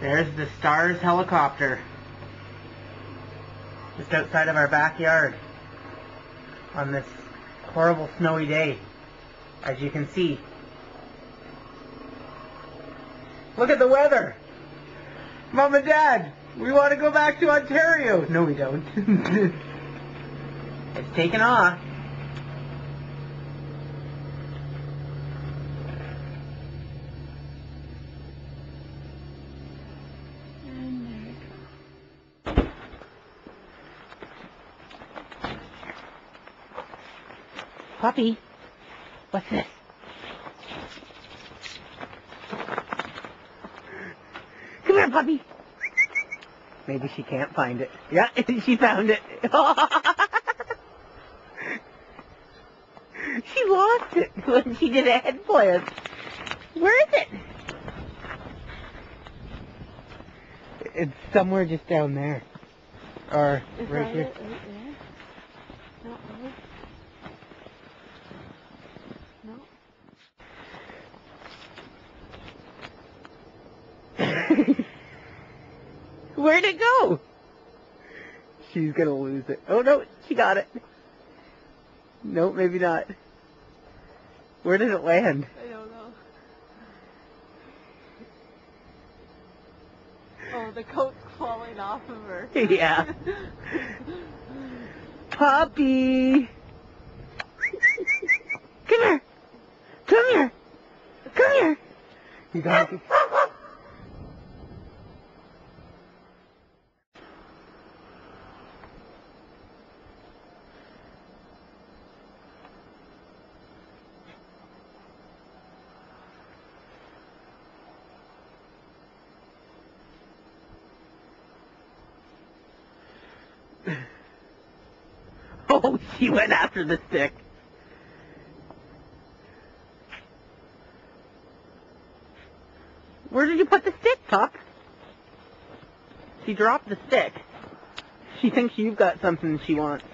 There's the Stars helicopter. Just outside of our backyard. On this horrible snowy day. As you can see. Look at the weather! Mom and Dad! We want to go back to Ontario! No, we don't. It's taken off. Puppy, what's this? Come here, puppy. Maybe she can't find it. Yeah, she found it. She lost it when she did a head plant. Where is it? It's somewhere just down there. Or right here. Right there? Not really. No. Where'd it go? She's gonna lose it. Oh no, she got it. Nope, maybe not. Where did it land? I don't know. Oh, the coat's falling off of her. Yeah. Puppy! Come here! Come here! Come here! You got it. Oh, she went after the stick. Where did you put the stick, Pup? She dropped the stick. She thinks you've got something she wants.